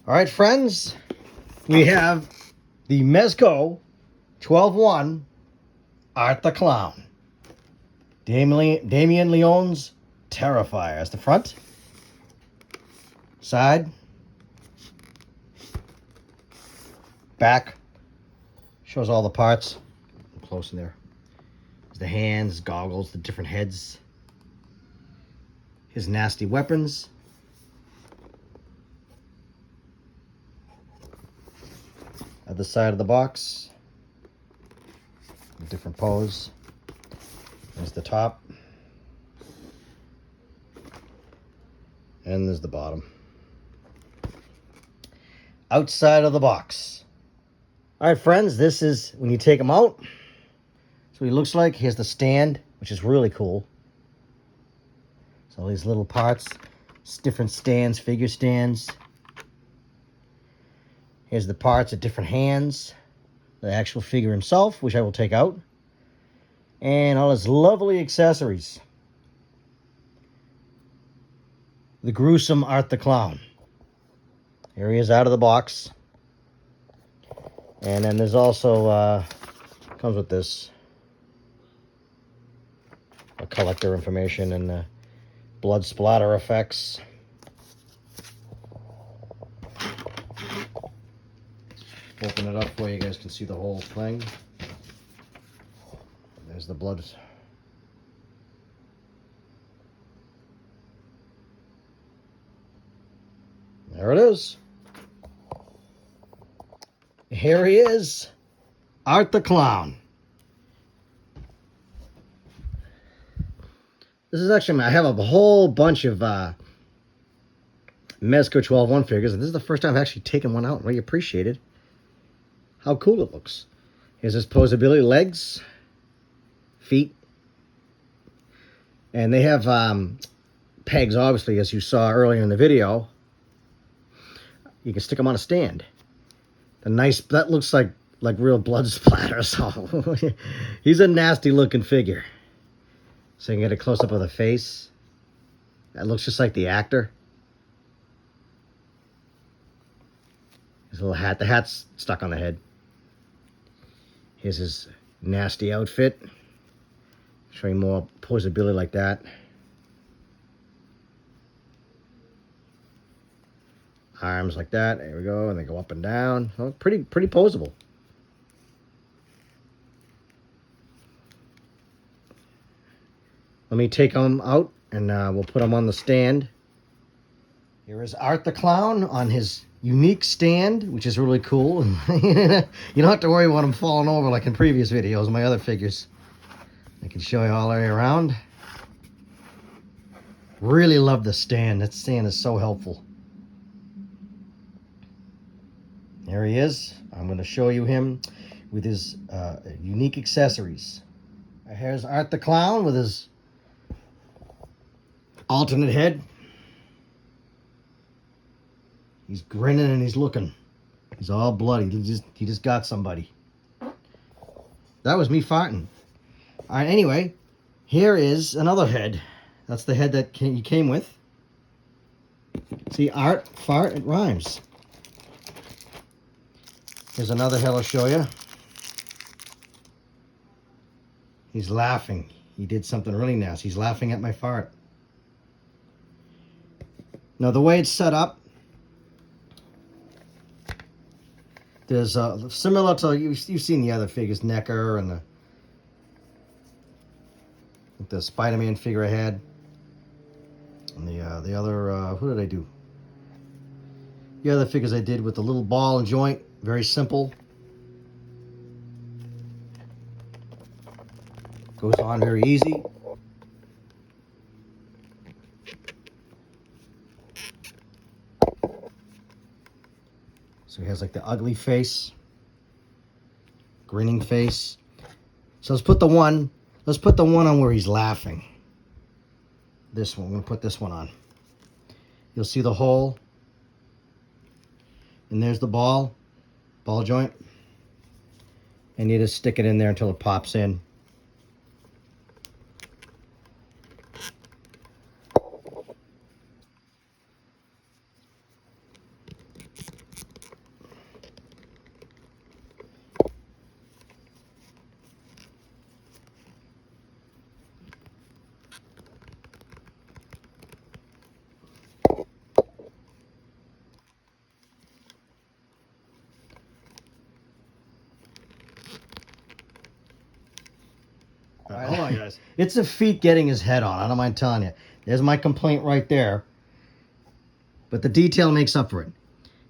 All right, friends, we have the Mezco 12-1 Art the Clown. Damien Leone's Terrifier. That's the front. Side. Back. Shows all the parts. Close in there. There's the hands, goggles, the different heads. His nasty weapons. At the side of the box. A different pose. There's the top. And there's the bottom. Outside of the box. All right, friends, this is when you take him out. That's what he looks like. Here's the stand, which is really cool. So all these little parts, different stands, figure stands. Here's the parts of different hands. The actual figure himself, which I will take out. And all his lovely accessories. The gruesome Art the Clown. Here he is out of the box. And then there's also, comes with this. A collector information and blood splatter effects. Open it up where you guys can see the whole thing. There's the blood. There it is. Here he is, Art the Clown. This is actually, I have a whole bunch of Mezco 12-1 figures, and this is the first time I've actually taken one out and really appreciated how cool it looks. Here's his posability legs, feet, and they have pegs, obviously, as you saw earlier in the video. You can stick them on a stand. That looks like real blood splatter. So he's a nasty looking figure. So you can get a close up of the face. That looks just like the actor. His little hat. The hat's stuck on the head. Here's his nasty outfit. Showing more posability like that. Arms like that. There we go. And they go up and down. Oh, pretty posable. Let me take them out and we'll put them on the stand. Here is Art the Clown on his unique stand, which is really cool. You don't have to worry about him falling over like in previous videos, my other figures. I can show you all the way around. Really love the stand. That stand is so helpful. There he is. I'm going to show you him with his unique accessories. Here's Art the Clown with his alternate head. He's grinning and he's looking. He's all bloody. He just got somebody. That was me farting. All right, anyway, here is another head. That's the head that he came with. See, art, fart, it rhymes. Here's another head I'll show you. He's laughing. He did something really nasty. He's laughing at my fart. Now, the way it's set up, there's similar to, you've seen the other figures, Necker and the Spider-Man figure I had. And the other, who did I do? The other figures I did with the little ball and joint. Very simple. Goes on very easy. So he has like the ugly face. Grinning face. So let's put the one on where he's laughing. This one, I'm gonna put this one on. You'll see the hole. And there's the ball joint. And you just stick it in there until it pops in. It's a feat getting his head on. I don't mind telling you. There's my complaint right there. But the detail makes up for it.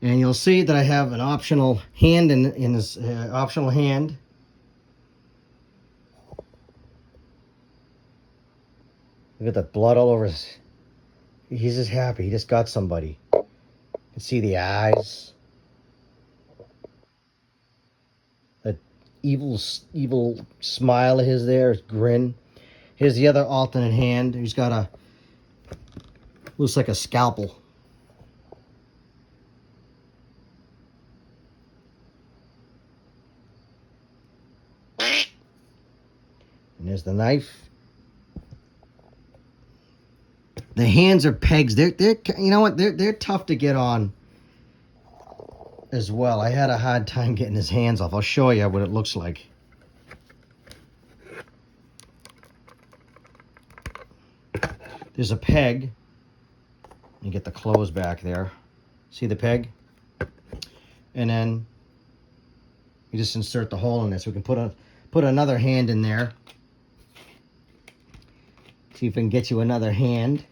And you'll see that I have an optional hand in his optional hand. Look at the blood all over his... He's just happy. He just got somebody. You can see the eyes. That evil smile of his there, his grin. Here's the other alternate hand. He's got a... Looks like a scalpel. And there's the knife. The hands are pegs. They're you know what? They're tough to get on as well. I had a hard time getting his hands off. I'll show you what it looks like. There's a peg. Let me get the clothes back there. See the peg? And then you just insert the hole in this. We can put another hand in there. See if we can get you another hand.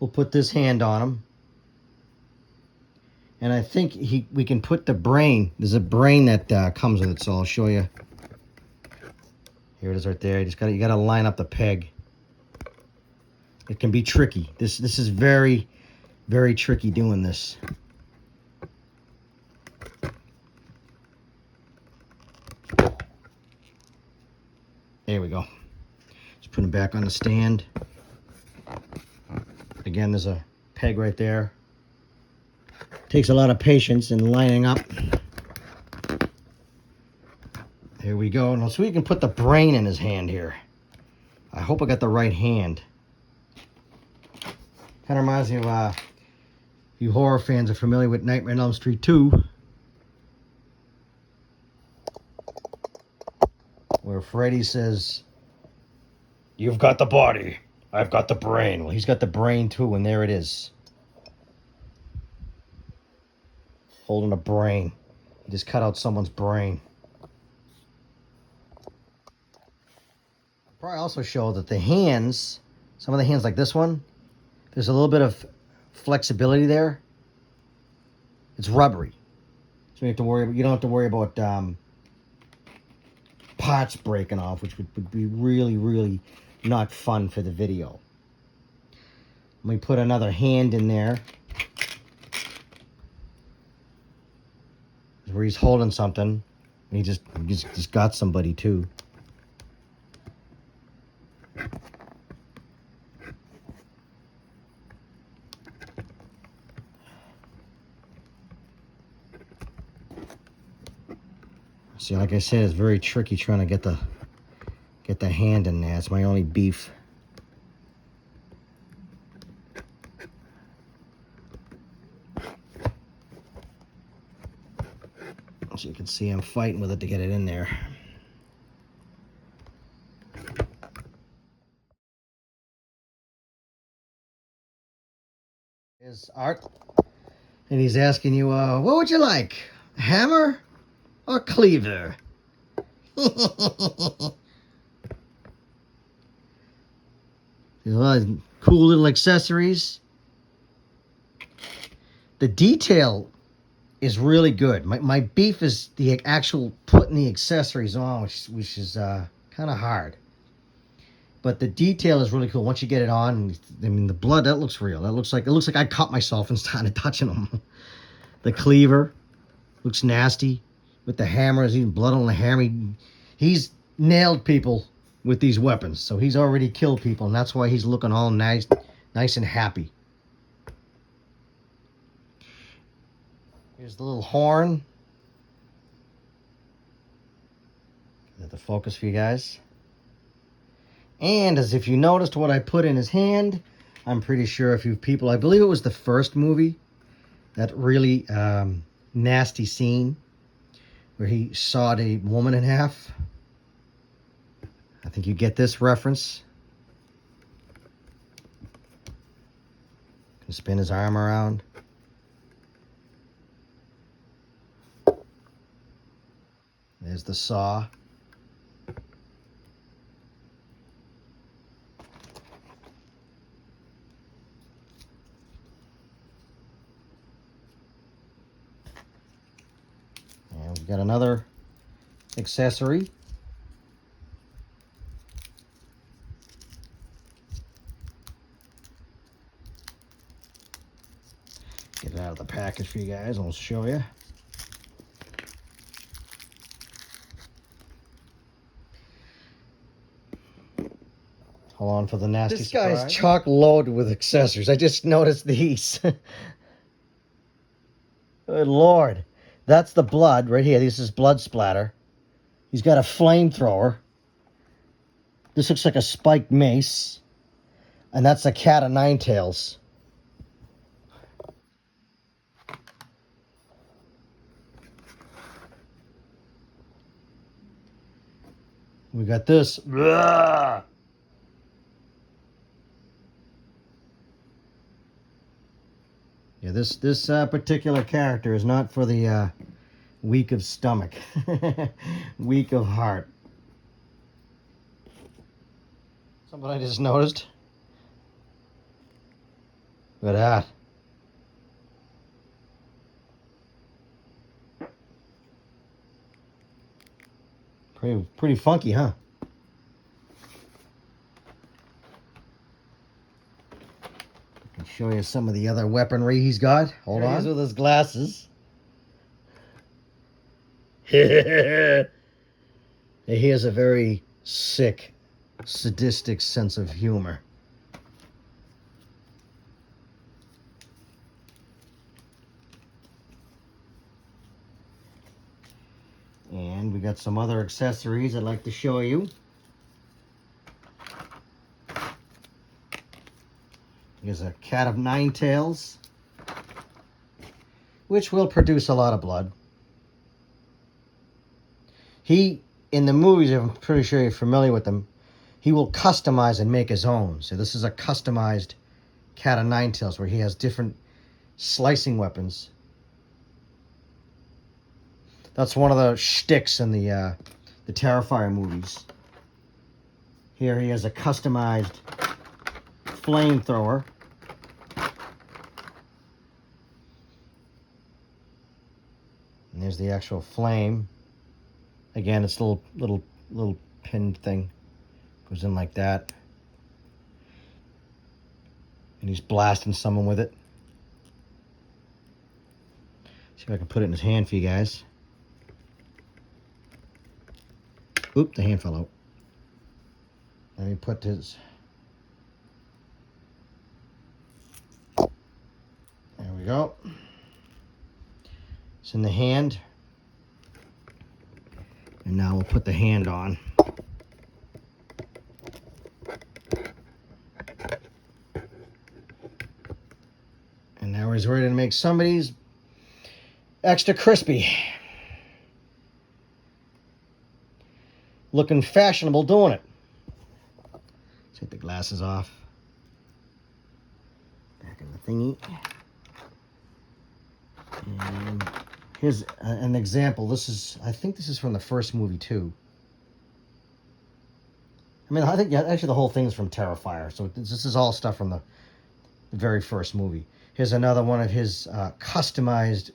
We'll put this hand on him. And I think we can put the brain. There's a brain that comes with it, so I'll show you. Here it is right there. You gotta line up the peg. It can be tricky. This is very, very tricky doing this. There we go. Just put him back on the stand. Again, there's a peg right there. Takes a lot of patience in lining up. Here we go. Now, so we can put the brain in his hand here. I hope I got the right hand. Kind of reminds me of, you horror fans are familiar with Nightmare on Elm Street 2. Where Freddy says, "You've got the body, I've got the brain." Well, he's got the brain too, and there it is. Holding a brain. He just cut out someone's brain. Probably also show that the hands, some of the hands like this one, there's a little bit of flexibility there. It's rubbery. So you don't have to worry about parts breaking off, which would be really, really not fun for the video. Let me put another hand in there. Where he's holding something. And he just got somebody too. See, like I said, it's very tricky trying to get the hand in there. It's my only beef. So you can see I'm fighting with it to get it in there. Here's Art. And he's asking you, what would you like? A hammer or cleaver? Cool little accessories. The detail is really good. My beef is the actual putting the accessories on, which is kind of hard. But the detail is really cool. Once you get it on, I mean, the blood, that looks real. It looks like I cut myself and started touching them. The cleaver looks nasty. With the hammer, there's even blood on the hammer. He's nailed people with these weapons, so he's already killed people, and that's why he's looking all nice and happy. Here's the little horn. Get the focus for you guys. And as if you noticed what I put in his hand, I'm pretty sure a few people, I believe it was the first movie, that really nasty scene where he sawed a woman in half. I think you get this reference. Can spin his arm around. There's the saw. And we've got another accessory. Get it out of the package for you guys, and we'll show you. Hold on for the nasty surprise. This guy's chock loaded with accessories. I just noticed these. Good Lord. That's the blood right here. This is blood splatter. He's got a flamethrower. This looks like a spiked mace. And that's a cat of nine tails. We got this. Blah! Yeah, this particular character is not for the weak of stomach, weak of heart. Something I just noticed. Look at that. Pretty funky, huh? Show you some of the other weaponry he's got. Hold on. He's with his glasses. He has a very sick, sadistic sense of humor. And we got some other accessories I'd like to show you. Here's a cat of nine tails, which will produce a lot of blood. He, in the movies, I'm pretty sure you're familiar with them, he will customize and make his own. So this is a customized cat of nine tails where he has different slicing weapons. That's one of the shticks in the Terrifier movies. Here he has a customized flamethrower. And there's the actual flame. Again, it's a little pinned thing. Goes in like that. And he's blasting someone with it. See if I can put it in his hand for you guys. Oop, the hand fell out. Let me put his... There we go. It's in the hand. And now we'll put the hand on. And now he's ready to make somebody's extra crispy. Looking fashionable doing it. Take the glasses off. Back in the thingy. And here's an example. I think this is from the first movie too. I mean, I think actually the whole thing is from Terrifier. So this is all stuff from the very first movie. Here's another one of his customized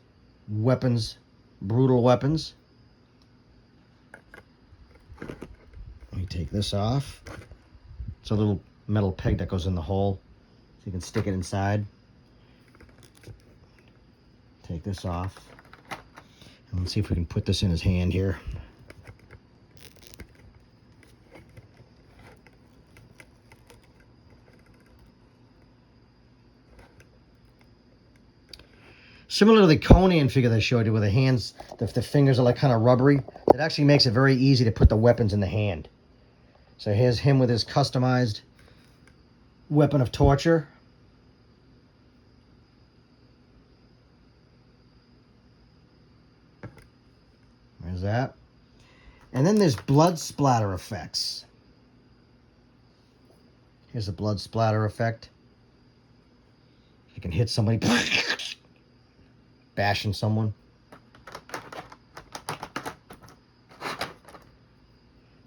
weapons, brutal weapons. Let me take this off. It's a little metal peg that goes in the hole, so you can stick it inside. Take this off. And let's see if we can put this in his hand here. Similar to the Conan figure that I showed you, where the hands, the fingers are like kind of rubbery. It actually makes it very easy to put the weapons in the hand. So here's him with his customized weapon of torture. There's that. And then there's blood splatter effects. Here's a blood splatter effect. You can hit somebody, bashing someone.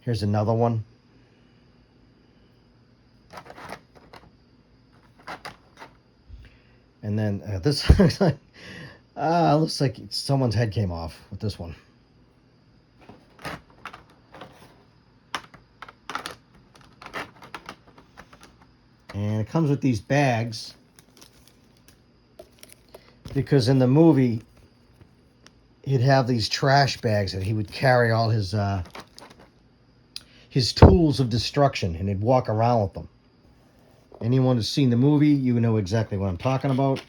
Here's another one. And then this looks like someone's head came off with this one. And it comes with these bags because in the movie he'd have these trash bags that he would carry all his tools of destruction, and he'd walk around with them. Anyone who's seen the movie, you know exactly what I'm talking about.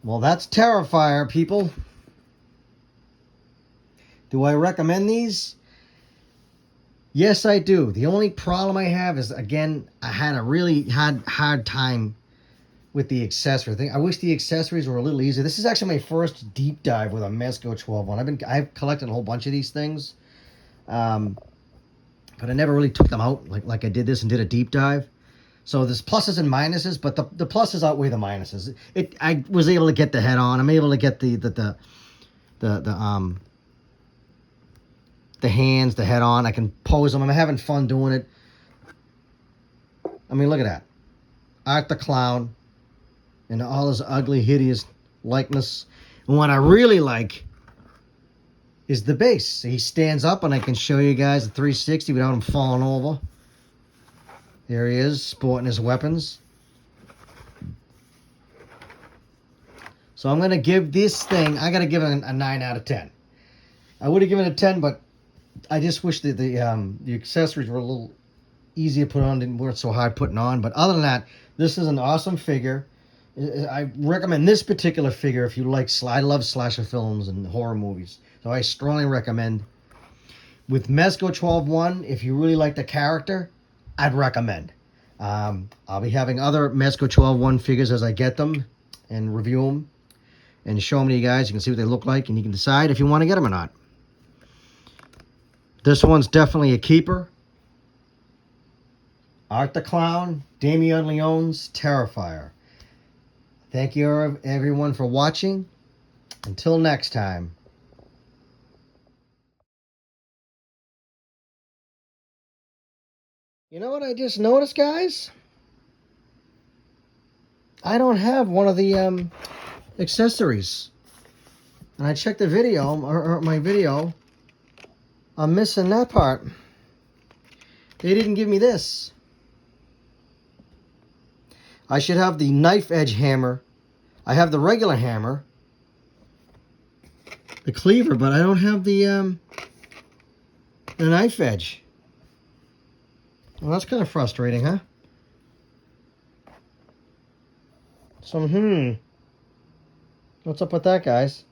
Well, that's Terrifier, people. Do I recommend these? Yes, I do. The only problem I have is, again, I had a really hard time with the accessory thing. I wish the accessories were a little easier. This is actually my first deep dive with a Mezco 12 one. I've collected a whole bunch of these things. But I never really took them out like I did this and did a deep dive. So there's pluses and minuses, but the pluses outweigh the minuses. I was able to get the head on. I'm able to get the hands, the head on. I can pose them. I'm having fun doing it. I mean, look at that. Art the Clown and all his ugly, hideous likeness. And what I really like is the base. He stands up, and I can show you guys the 360 without him falling over. There he is, sporting his weapons. So I'm going to give this thing, I got to give it a 9 out of 10. I would have given it a 10, but I just wish that the accessories were a little easier to put on, didn't work so hard putting on. But other than that, this is an awesome figure. I recommend this particular figure if you like, I love slasher films and horror movies. So I strongly recommend. With Mezco 12-1, if you really like the character, I'd recommend. I'll be having other Mezco 12-1 figures as I get them and review them and show them to you guys. You can see what they look like, and you can decide if you want to get them or not. This one's definitely a keeper. Art the Clown, Damien Leone's Terrifier. Thank you, everyone, for watching. Until next time. You know what I just noticed, guys? I don't have one of the accessories. And I checked the video, or my video. I'm missing that part. They didn't give me this. I should have the knife edge hammer. I have the regular hammer, the cleaver, but I don't have the knife edge. Well, that's kind of frustrating, huh? So, what's up with that, guys?